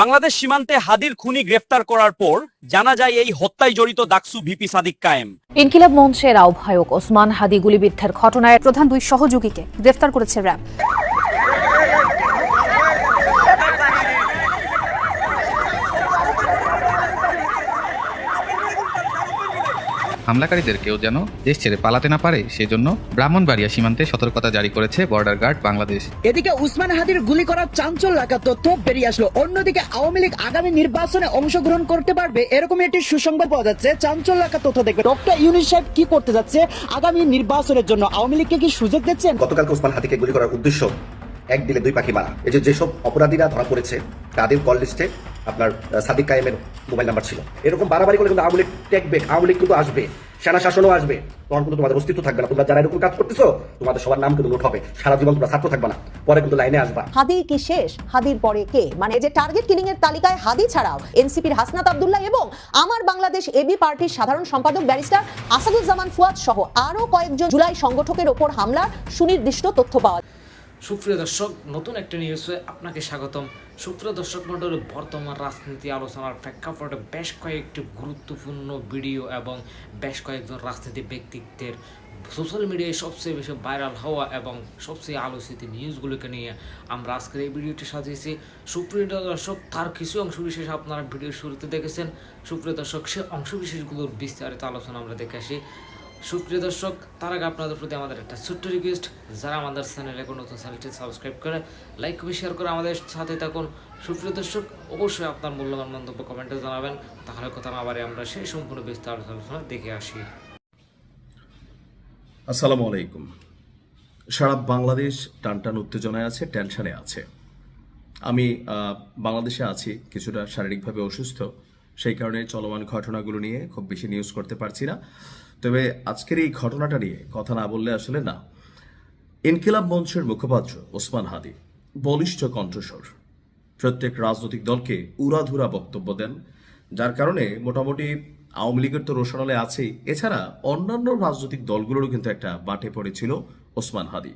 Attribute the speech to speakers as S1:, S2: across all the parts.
S1: বাংলাদেশ সীমান্তে হাদির খুনি গ্রেফতার করার পর জানা যায় এই হত্যায় জড়িত ডাকসু ভিপি সাদিক কায়েম।
S2: ইনকিলাব মঞ্চের আহ্বায়ক ওসমান হাদি গুলিবিদ্ধের ঘটনায় প্রধান দুই সহযোগীকে গ্রেফতার করেছে র্যাব।
S3: হামলাকারীদের কেউ যেন দেশ ছেড়ে পালাতে না পারে সেজন্য ব্রাহ্মণবাড়িয়া সীমান্তে সতর্কতা জারি করেছে বর্ডার গার্ড বাংলাদেশ।
S4: এদিকে উসমান হাদির গুলি করার চাঞ্চল্যকর তথ্য বেরিয়ে আসলো। অন্যদিকে আওয়ামী লীগ আগামী নির্বাচনে অংশগ্রহণ করতে পারবে এরকম একটি সুসংবাদ পাওয়া যাচ্ছে। চাঞ্চল্যকর তথ্য দেখবে ডক্টর ইউনূস সাহেব কি করতে যাচ্ছে আগামী নির্বাচনের জন্য, আওয়ামী লীগকে কি সুযোগ দিচ্ছেন?
S5: গতকালকে উসমান হাদিকে গুলি করার উদ্দেশ্য এক দিলে দুই পাখি মারা। এই যেসব অপরাধীরা ধরা পড়েছে তাদের কল লিস্টে আপনার সাদিক কায়েমের মোবাইল নাম্বার ছিল। এরকম বাড়াবাড়ি করলে কিন্তু আওয়ামী লীগ টেকবে, আওয়ামী লীগ কিন্তু আসবে, সেনা শাসনও আসবে, তখন কিন্তু তোমাদের অস্তিত্ব থাকবে না। তোমরা যারা এরকম কাজ করতেছো তোমাদের সবার নাম কিন্তু নোট হবে, সারা জীবন তোমরা ছাত্র থাকবে না, পরে কিন্তু লাইনে আসবা।
S6: হাদি কি শেষ? হাদির পরে কে? মানে যে টার্গেট কিলিং এর তালিকায় হাদি ছাড়াও এনসিপির হাসনাত আব্দুল্লাহ এবং আমার বাংলাদেশ এবি পার্টির সাধারণ সম্পাদক ব্যারিস্টার আসাদুজ্জামান ফুয়াদ সহ আরো কয়েকজন জুলাই সংগঠকের ওপর হামলার সুনির্দিষ্ট তথ্য পাওয়া।
S7: সুপ্রিয় দর্শক, নতুন একটা নিউজে আপনাকে স্বাগতম। সুপ্রিয় দর্শক মণ্ডলী, বর্তমান রাজনীতি আলোচনার প্রেক্ষাপটে বেশ কয়েকটি গুরুত্বপূর্ণ ভিডিও এবং বেশ কয়েকজন রাজনীতি ব্যক্তিত্বের সোশ্যাল মিডিয়ায় সবচেয়ে বেশি ভাইরাল হওয়া এবং সবচেয়ে আলোচিত নিউজগুলোকে নিয়ে আমরা আজকের এই ভিডিওটি সাজিয়েছি। সুপ্রিয় দর্শক, তার কিছু অংশবিশেষ আপনারা ভিডিওর শুরুতে দেখেছেন। সুপ্রিয় দর্শক, সে অংশবিশেষগুলোর বিস্তারিত আলোচনা আমরা দেখে আসি। সুপ্রিয় দর্শক, তার আগে আপনাদের প্রতি আমাদের একটা ছোট্ট রিকোয়েস্ট, যারা আমাদের চ্যানেলে কোনো নতুন চ্যানেলটি সাবস্ক্রাইব করে লাইক কবে শেয়ার করে আমাদের সাথে থাকুন। সুপ্রিয় দর্শক, অবশ্যই আপনার মূল্যবান মন্তব্য কমেন্টে জানাবেন। তাহলে কথা না বাড়ে আমরা সেই সম্পূর্ণ বিস্তারিত আলোচনা দেখে আসি।
S8: আসসালামু আলাইকুম। সারা বাংলাদেশ টানটান উত্তেজনায় আছে, টেনশনে আছে। আমি বাংলাদেশে আছি, কিছুটা শারীরিকভাবে অসুস্থ, সেই কারণে চলমান ঘটনাগুলো নিয়ে খুব বেশি নিউজ করতে পারছি না। তবে আজকের এই ঘটনাটা নিয়ে কথা না বললে আসলে না। ইনকিলাব মঞ্চের মুখপাত্র ওসমান হাদি বলিষ্ঠ কণ্ঠস্বর, প্রত্যেক রাজনৈতিক দলকে উড়াধুরা বক্তব্য দেন, যার কারণে মোটামুটি আওয়ামী লীগের তো রোশনালে আছেই, এছাড়া অন্যান্য রাজনৈতিক দলগুলোরও কিন্তু একটা বাটে পড়েছিল ওসমান হাদি।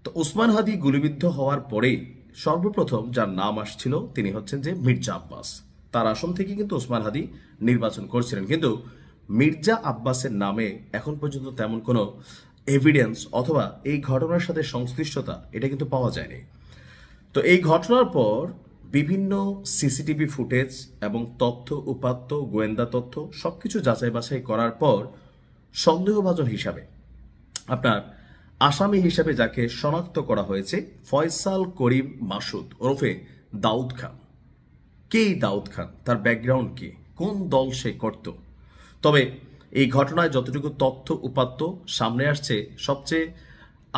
S8: তো ওসমান হাদি গুলিবিদ্ধ হওয়ার পরেই সর্বপ্রথম যার নাম আসছিল তিনি হচ্ছেন যে মির্জা আব্বাস। তার আসন থেকে কিন্তু ওসমান হাদি নির্বাচন করছিলেন, কিন্তু মির্জা আব্বাসের নামে এখন পর্যন্ত তেমন কোনো এভিডেন্স অথবা এই ঘটনার সাথে সংশ্লিষ্টতা এটা কিন্তু পাওয়া যায়নি। তো এই ঘটনার পর বিভিন্ন সিসিটিভি ফুটেজ এবং তথ্য উপাত্ত, গোয়েন্দা তথ্য সবকিছু যাচাই বাছাই করার পর সন্দেহভাজন হিসাবে আপনার আসামি হিসাবে যাকে শনাক্ত করা হয়েছে ফয়সাল করিম মাসুদ ওরফে দাউদ খান। কে এই দাউদ খান? তার ব্যাকগ্রাউন্ড কি? কোন দল সে করত? তবে এই ঘটনায় যতটুকু তথ্য উপাত্ত সামনে আসছে, সবচেয়ে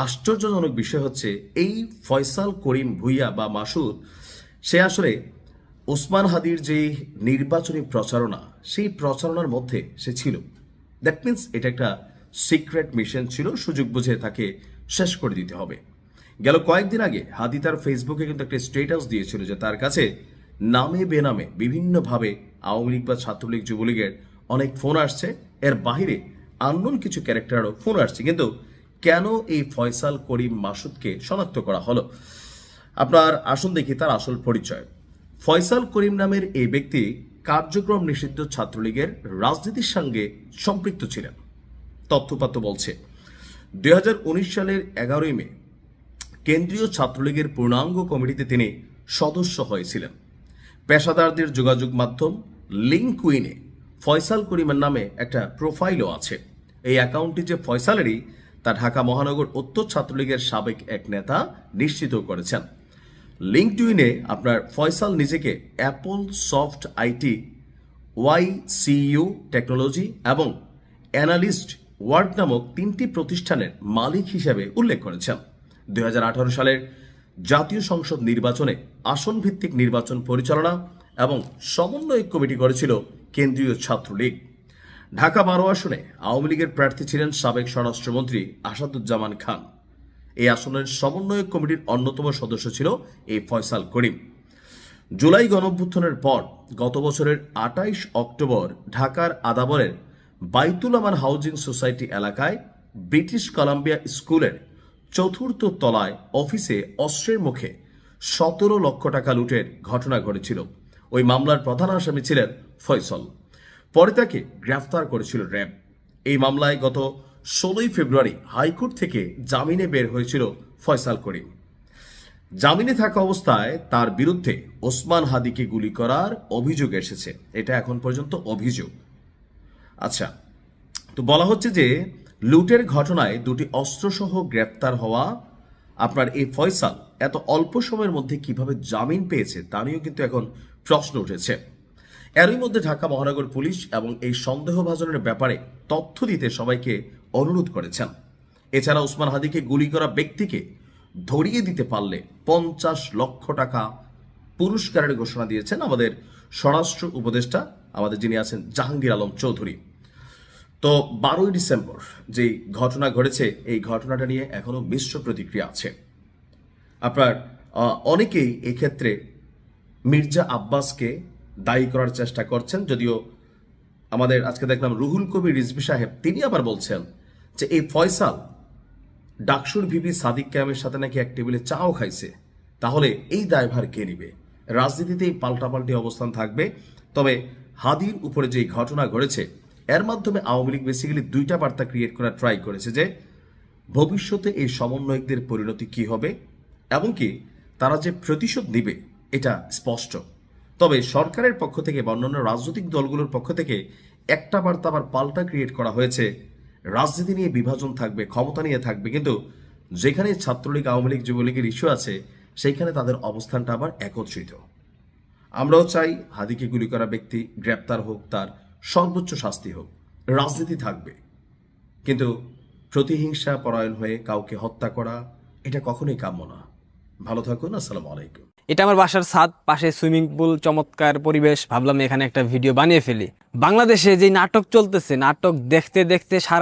S8: আশ্চর্যজনক বিষয় হচ্ছে এই ফয়সাল করিম ভুইয়া বা মাসুদ, সে আসলে ওসমান হাদির যে নির্বাচনী প্রচারণা, সেই প্রচারণার মধ্যে সে ছিল। দ্যাট মিনস এটা একটা সিক্রেট মিশন ছিল, সুযোগ বুঝে তাকে শেষ করে দিতে হবে। গেল কয়েকদিন আগে হাদি তার ফেসবুকে কিন্তু একটা স্ট্যাটাস দিয়েছিল যে তার কাছে নামে বেনামে বিভিন্নভাবে আওয়ামী লীগ বা ছাত্রলীগ যুবলীগের অনেক ফোন আসছে, এর বাহিরে আননোন কিছু ক্যারেক্টারও ফোন আসছে। কিন্তু কেন এই ফয়সাল করিম মাসুদকে শনাক্ত করা হলো? আপনার আসুন দেখি তার আসল পরিচয়। ফয়সাল করিম নামের এই ব্যক্তি কার্যক্রম নিষিদ্ধ ছাত্রলীগের রাজনীতির সঙ্গে সম্পৃক্ত ছিলেন। তথ্যপাত্র বলছে 2019 সালের 11ই মে কেন্দ্রীয় ছাত্রলীগের পূর্ণাঙ্গ কমিটিতে তিনি সদস্য হয়েছিলেন। পেশাদারদের যোগাযোগ মাধ্যম লিঙ্কউইনে ফয়সাল করিমের নামে একটা প্রোফাইলও আছে। এই অ্যাকাউন্টটি যে ফয়সালেরই তা ঢাকা মহানগর উত্তর ছাত্রলীগের সাবেক এক নেতা নিশ্চিত করেছেন। লিঙ্কডইনে আপনার ফয়সাল নিজেকে Apple soft IT, YCU technology এবং অ্যানালিস্ট ওয়ার্ক নামক 3টি প্রতিষ্ঠানের মালিক হিসেবে উল্লেখ করেছেন। 2018 সালের জাতীয় সংসদ নির্বাচনে আসন ভিত্তিক নির্বাচন পরিচালনা এবং সমন্বয় কমিটি করেছিল কেন্দ্রীয় ছাত্রলীগ। ঢাকা 12 আসনে আওয়ামী লীগের প্রার্থী ছিলেন সাবেক স্বরাষ্ট্রমন্ত্রী আসাদুজ্জামান খান। এই আসনের সমন্বয় কমিটির অন্যতম সদস্য ছিল এই ফয়সাল করিম। জুলাই গণঅভ্যুত্থানের পর গত বছরের 28 অক্টোবর ঢাকার আদাবরের বাইতুল আমান হাউজিং সোসাইটি এলাকায় ব্রিটিশ কলাম্বিয়া স্কুলের 4র্থ তলায় অফিসে অস্ত্রের মুখে 17 লক্ষ টাকা লুটের ঘটনা ঘটেছিল। ওই মামলার প্রধান আসামি ছিলেন ফয়সল। পরে তাকে গ্রেফতার করেছিল র্যাব। এই মামলায় গত 16 ফেব্রুয়ারি হাইকোর্ট থেকে জামিনে বের হয়েছিল ফয়সাল করিম। জামিনে থাকা অবস্থায় তার বিরুদ্ধে ওসমান হাদিকে গুলি করার অভিযোগ এসেছে। এটা এখন পর্যন্ত অভিযোগ। আচ্ছা, তো বলা হচ্ছে যে লুটের ঘটনায় দুটি অস্ত্রসহ গ্রেপ্তার হওয়া আপনার এই ফয়সাল এত অল্প সময়ের মধ্যে কিভাবে জামিন পেয়েছে তা নিয়েও কিন্তু এখন প্রশ্ন উঠেছে। এরই মধ্যে ঢাকা মহানগর পুলিশ এবং এই সন্দেহভাজনের ব্যাপারে তথ্য দিতে সবাইকে অনুরোধ করেছেন। এছাড়া ওসমান হাদিকে গুলি করা ব্যক্তিকে ধরিয়ে দিতে পারলে 50 লক্ষ টাকা পুরস্কারের ঘোষণা দিয়েছেন আমাদের স্বরাষ্ট্র উপদেষ্টা, আমাদের যিনি আছেন জাহাঙ্গীর আলম চৌধুরী। তো 12ই ডিসেম্বর যে ঘটনা ঘটেছে, এই ঘটনাটা নিয়ে এখনো মিশ্র প্রতিক্রিয়া আছে। আপনার অনেকেই এক্ষেত্রে মির্জা আব্বাসকে দায়ী করার চেষ্টা করছেন, যদিও আমাদের আজকে দেখলাম রুহুল কবির রিজভী সাহেব তিনি আবার বলছেন যে এই ফয়সাল ডাকসুর ভিপি সাদিক কায়েমের সাথে নাকি এক টেবিলে চাও খাইছে, তাহলে এই দায়ভার কে নিবে? রাজনীতিতে এই পাল্টাপাল্টি অবস্থান থাকবে। তবে হাদির উপরে যে ঘটনা ঘটেছে এর মাধ্যমে আওয়ামী লীগ বেসিক্যালি দুইটা বার্তা ক্রিয়েট করার ট্রাই করেছে যে ভবিষ্যতে এই সমন্বয়কদের পরিণতি কি হবে এবং কি তারা যে প্রতিশোধ নিবে এটা স্পষ্ট। তবে সরকারের পক্ষ থেকে বা অন্যান্য রাজনৈতিক দলগুলোর পক্ষ থেকে একটা বার্তা আবার পাল্টা ক্রিয়েট করা হয়েছে, রাজনীতি নিয়ে বিভাজন থাকবে, ক্ষমতা নিয়ে থাকবে, কিন্তু যেখানে ছাত্রলীগ, আওয়ামী লীগ, যুবলীগের ইস্যু আছে সেইখানে তাদের অবস্থানটা আবার একত্রিত। আমরাও চাই হাদিকে গুলি করা ব্যক্তি গ্রেপ্তার হোক, তার সর্বোচ্চ শাস্তি হোক, রাজনীতি থাকবে, কিন্তু প্রতিহিংসা পরায়ণ হয়ে কাউকে হত্যা করা এটা কখনোই কাম্য না। ভালো থাকুন, আসসালামু আলাইকুম।
S9: এটা আমার বাসার ছাদ, পাশে সুইমিং পুল, চমৎকার পরিবেশ, ভাবলাম এখানে একটা ভিডিও বানিয়ে ফেলি। বাংলাদেশে যে নাটক চলতেছে, নাটক দেখতে দেখতে সারা